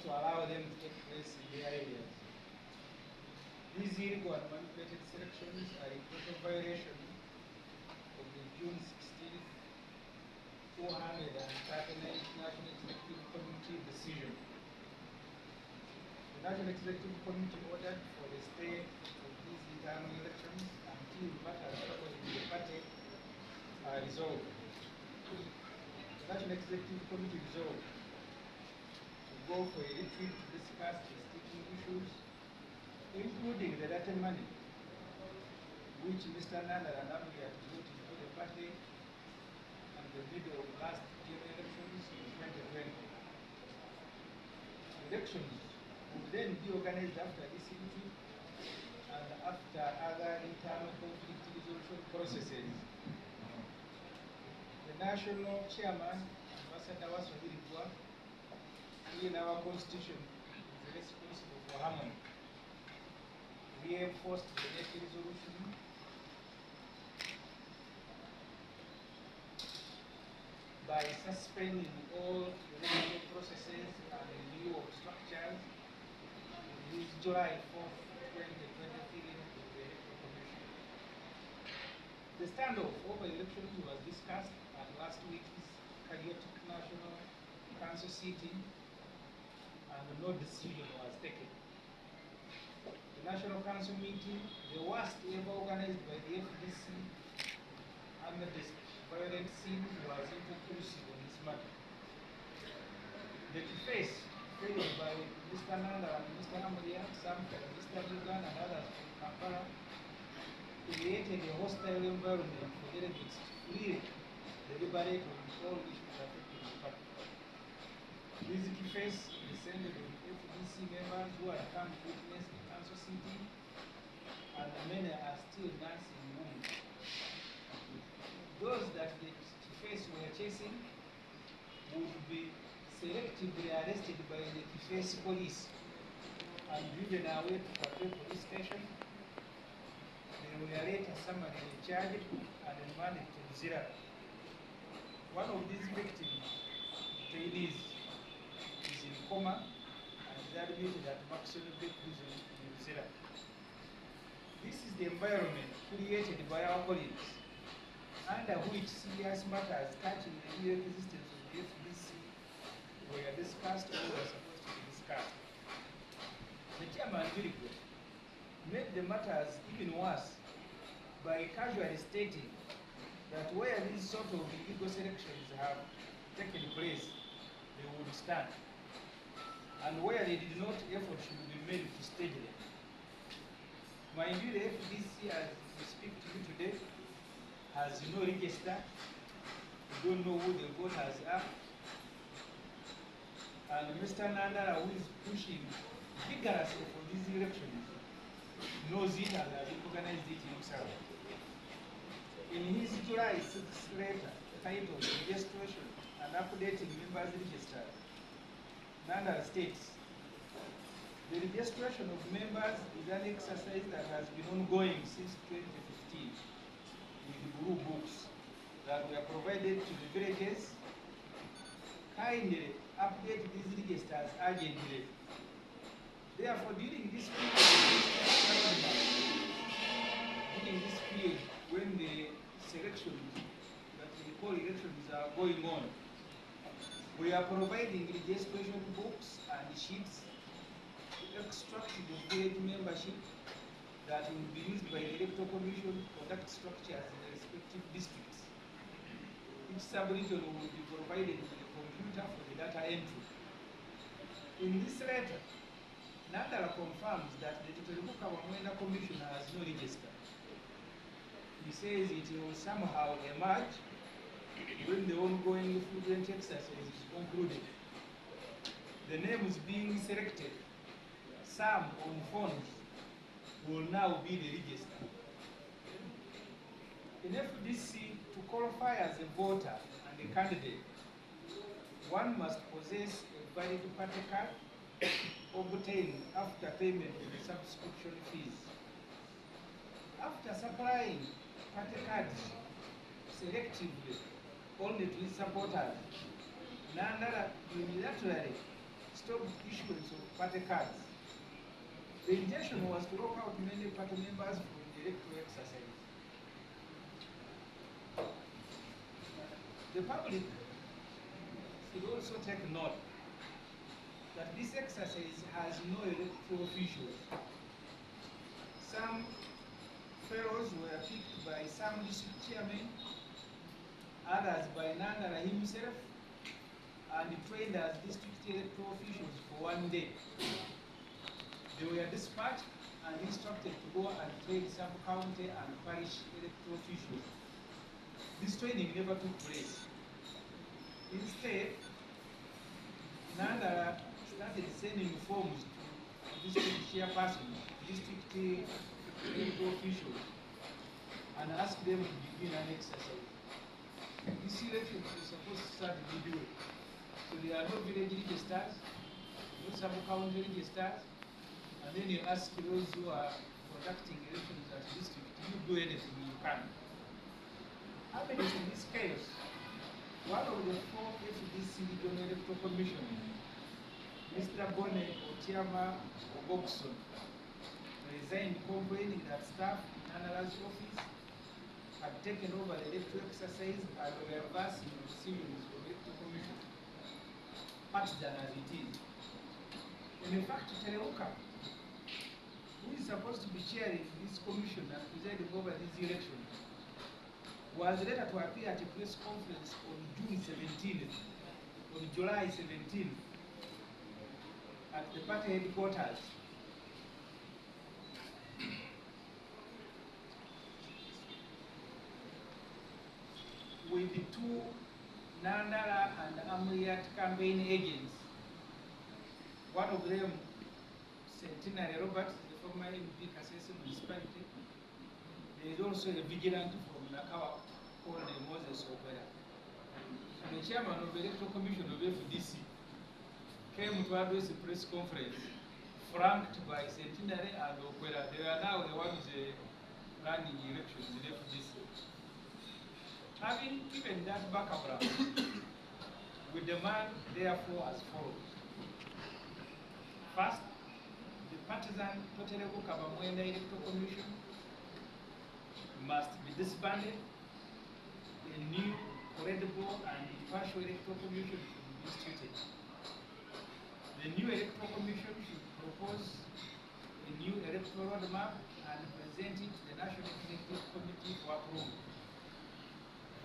to allow them to take place in their areas. These illegal and manipulated selections are in total violation of the June 16th, 439th National Executive Committee decision. The National Executive Committee ordered for the stay of these internal elections until matters proposed in the party are resolved. The National Executive Committee resolved to go for a retreat to discuss the sticking issues, including the data money, which Mr. Nanda and Amuli had voted for the party and the middle of last general elections in 2020. Elections would then be organized after this retreat and after other internal conflict resolution processes. The national chairman, Ambassador Waswahili, in our constitution, is responsible for harmony. Reinforced the next resolution by suspending all electoral processes and review of structures. This July 4th, 2023 of the Electoral Commission. The standoff over elections was discussed at last week's Chaotic National Council sitting, and no decision was taken. The National Council meeting, the worst ever organized by the FDC, and the violent scenes, was inconclusive on this matter. The face, headed by Mr. Nanda and Mr. Amria, some from Mr. Mugan and others from Kampala, created a hostile environment for delegates to freely deliberate on all issues affecting the party. This face descended on FDC members who had come to witness the council sitting, and many are still nursing wounds. Those that the face were chasing would be selectively arrested by the face police and driven away to Patriot police station. They were later summarily charged and remanded to Luzira. One of these victims, detainees, is in coma and is admitted at Maxwell Bay Prison in Luzira. This is the environment created by our colleagues, under which serious matters touching the real existence of the FDC were discussed or were supposed to be discussed. The chairman made the matters even worse by casually stating that where these sort of illegal selections have taken place, they would stand, and where they did not, effort should be made to stage them. Mind you, the FDC, as we speak to you today, has no register. We don't know who the voters are. And Mr. Nanda, who is pushing vigorously for these elections, knows it and has organized it himself. In his July 6th letter titled Registration and Updating Members Register, Nanda states, the registration of members is an exercise that has been ongoing since 2015 with blue books that were provided to the villages. Kindly update these registers urgently. Therefore, during this period when the selections that we call elections are going on, we are providing registration books and sheets to extract the village membership that will be used by the Electoral Commission to conduct structures in the respective districts. Each sub-region will be provided with a computer for the data entry. In this letter, Nandala confirms that the Totalibuka Wamwenda Commission has no register. He says it will somehow emerge when the ongoing fraudulent exercise is concluded. The names being selected, some on phones, will now be the register. In FDC, to qualify as a voter and a candidate, one must possess a valid party card obtained after payment of the subscription fees. After supplying party cards selectively only to his supporters, Nandala unilaterally stop issuance of party cards. The intention was to lock out many party members from the electoral exercise. The public should also take note that this exercise has no electoral officials. Some fellows were picked by some district chairmen, others by Nandala himself, and trained as district electoral officials for one day. They were dispatched and instructed to go and train sub-county and parish electoral officials. This training never took place. Instead, Nandala started sending forms to district chairpersons, district electoral officials, and asked them to begin an exercise. This election is supposed to start midway. So there are no village registers, no sub-county registers, and then you ask those who are conducting elections at district, you do anything you can. Happening in this chaos, one of the four FDC regional electoral commission, Mr. Bonnet Otiama Obokson, resigned complaining that staff in Nandala's office had taken over the electoral exercise and were reversing the proceedings of the electoral commission, partisan as it is. And in fact, Tereuka, who is supposed to be chairing this commission and presiding over this election, was later to appear at a press conference on June 17th, on July 17th, at the party headquarters. With the two Nandala and Amriyat campaign agents. One of them, Centenary Roberts, the former MP Kasese municipality. There is also a vigilant from Nakawa called Moses Okwera. The chairman of the Electoral Commission of FDC came to address a press conference flanked by Centenary and Okwera. They are now the ones running elections in FDC. Having given that background, we demand therefore as follows. First, the partisan Toteleko Kabamwenda Electoral Commission must be disbanded. A new, credible, and impartial electoral commission should be instituted. The new electoral commission should propose a new electoral roadmap and present it to the National Executive Committee for approval.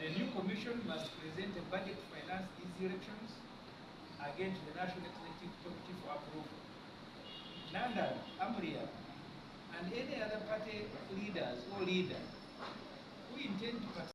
The new commission must present a budget to finance these elections, again to the National Executive Committee for approval. Nandala, Amria, and any other party leaders or leader who intend to participate